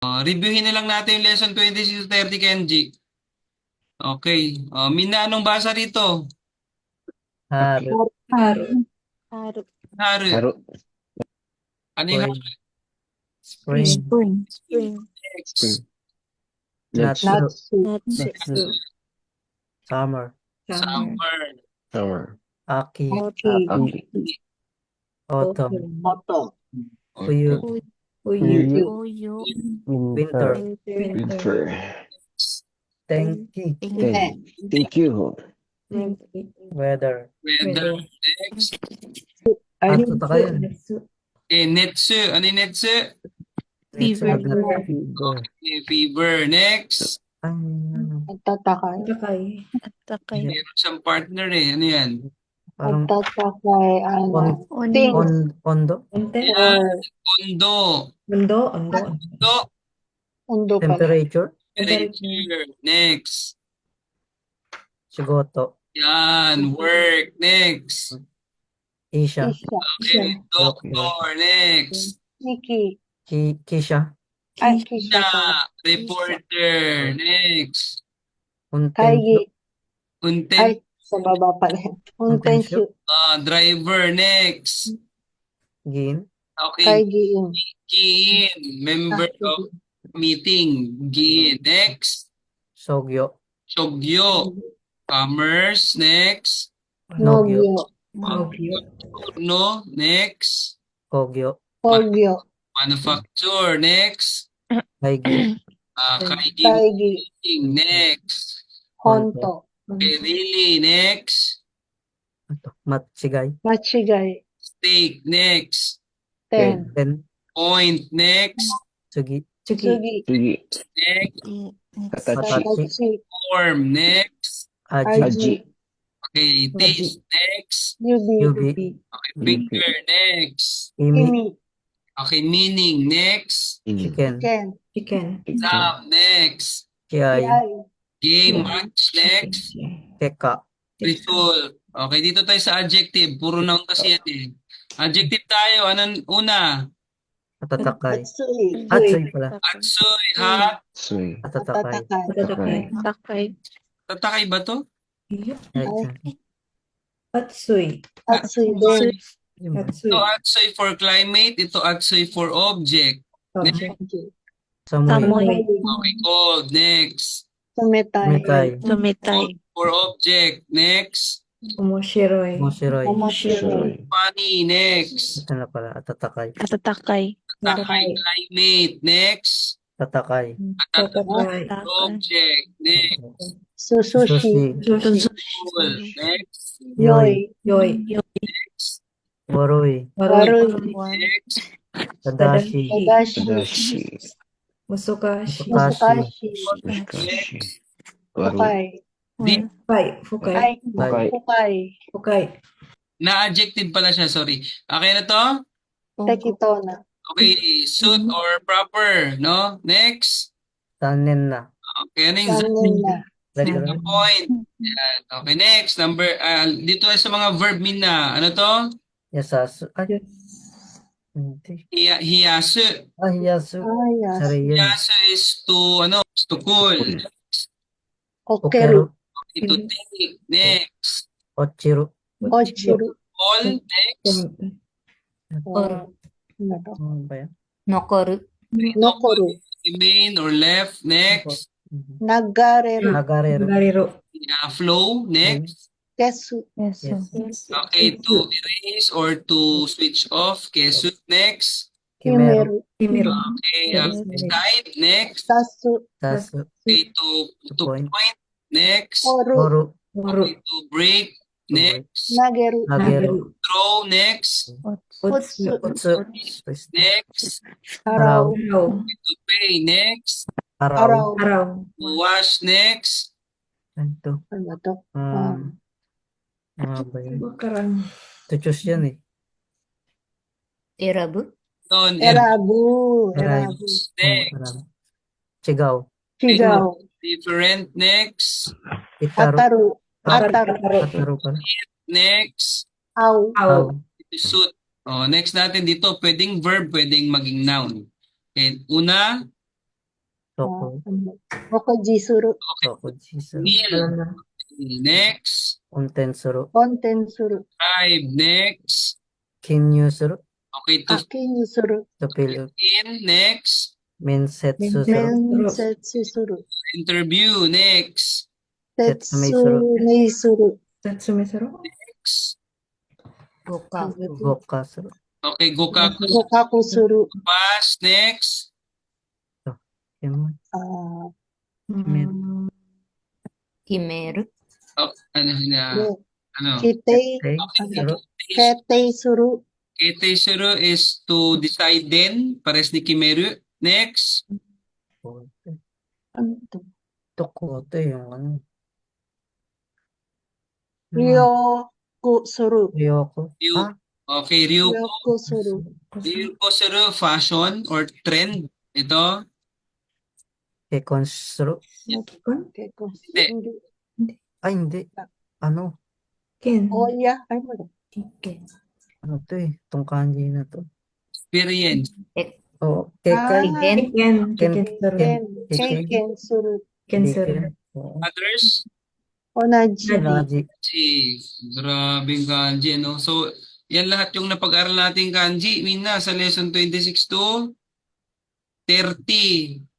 Reviewin na lang natin yung lesson 26 to 30, Kenji. Okay. Mina, anong basa rito? Haru. Haru. Haru. Haru. Haru. Ano yung haru? Spring. Spring. Spring. Next. Spring. Natsu. Natsu. Natsu. Natsu. Summer. Summer. Summer. Summer. Aki. Aki. Aki. Autumn. Autumn. Uyu. Uyu. Uyu. Winter. Winter. Tenki. Thank you. Weather. Weather. Next. Ano to kayo? Okay, netsu. Ano yung netsu? Fever. Fever. Okay, fever. Next. Ay, ano. Nagtatakay. Takay. Meron siyang partner eh. Ano yan? Parang Nagtatakay. Ano? Things. Pondo. Yan. Undo. Undo. Undo. Undo pala. Temperature. Temperature. Next. Shigoto. Yan. Work. Next. Isha. Okay. Doctor. Next. Nikki. Kisha. Ay, Kisha. Reporter. Next. Kaigi. Content. Ay, sa baba pala. Untenshu. Driver. Next. Gin. Okay. Kaigi. Gin. Member of meeting. Gin. Next. Sogyo. Shogyo. Commerce. Next. Nogyo. No. Next. Kogyo. Kogyo. Manufacture. Next. Kaigi. Kaigi. Kaigi. Meeting. Next. Honto. Okay, really. Next. Matsigay. Machigay. Steak. Next. Ten. Ten. Point. Next. Sugi. Sugi. Sugi. Next. Katachi. Katachi. Form. Next. Aji. Aji. Okay, taste. Next. Yubi. Okay, finger. Next. Imi. Imi. Okay, meaning. Next. Chicken. Chicken. Exam. Next. Kiay. Yay. Game. Match. Next. Teka. Result. Okay, dito tayo sa adjective. Puro noun kasi yan eh. Adjective tayo. Anong una? Atatakay. Atsui. Atsoy pala. Atsoy. Hot. Sui. Atatakay. Tatakay. Takay. Tatakay ba to? Atsui. Atsui din. Ito atsoy for climate. Ito atsoy for object. Samoy. Samoy. Okay, cold. Next. Sumetay. Mitay. Tumitay. Cold for object. Next. Umoshiroy. Mosiroy. Umoshiroy. Funny. Next. Ito na pala. Atatakay. Tatakay. Takay climate. Next. Tatakay. Tatakay. Object. Next. Susushi. Cool. Next. Yoy. Next. Waroy. Waroy. Next. Tadashi. Tadashi. Tadashi. Musukashi. Musukashi. Mushkashi. Waru. Fukai. Fukai. Fukai. Na adjective pala siya, sorry. Okay na to? Tekitona. Okay, suit or proper, no? Next. Tanin na. Okay, ano yung Kanin na. zero point? Yan. Okay, next. Dito ay sa mga verb min na. Ano to? Yasasu. Ay. Hindi. Hiyasu. Yasu. Ayas. Sorry yun. Hiyasu is to cool. Okeru. Okay, to take. Next. Ochiru. Ochiru. All. Next. Ano to? Ano ba yan? Nokoru. Nokoru. Remain or left. Next. Nagarero. Nagarero. Flow. Next. Kesu. Yes. Okay, to erase or to switch off. Kesu. Next. Kimeru. Okay, side. Next. Tasu. Tasu. Okay, to point. Next. Oru. Okay, to break. Next. Nageru. Nageru. Throw. Next. Utsu. Utsu. Next. Araw. To pay. Next. Araw. Araw. To wash. Next. Ito. Ano to? Ano ba yan? To choose yan eh. Erabu. Non. Erabu. Next. Chigaw. Sigaw. Different. Next. Itaru. Ataru. Ataru pala. Next. Au. Suit. Next natin dito, pwedeng verb, pwedeng maging noun. Okay, una, Toko. Okojisuru. Tokujisuru. Neil. Next. Ontensuru. Ontensuru. 5. Next. Kinyusuru. Okay, to Akinyusuru. Topil. next. Mensetsusuru. Mensetsusuru. Interview. Next. Tetsumeisuru. Next. Gokasuru. Okay, gokaku. Gokakusuru. Pass. Next. Yun. Kimeru. Oh, ano na? Ano? Kitei. Suru. Ketei suru. Keteisuru is to decide din. Pares ni Kimeru. Next. Ano to? Tokoto yung ano. Ryokusuru. Ryoko. Ryu. Ah, Okay, Ryuko. Ryokusuru. Ryukosuru, fashion or trend. Ito. Kekonsuru. Kekusuru. Ay, hindi. Ano? Oya. Ay, wala. Ano to eh? Itong kanji na to. Experience. Oo. Kekai. Ken. Keiken suru. Keken. Oo. Others. Onaji. Naji. Si, grabing kanji, no? So, yan lahat yung napag-aral nating kanji, Mina, sa lesson 26 to 30.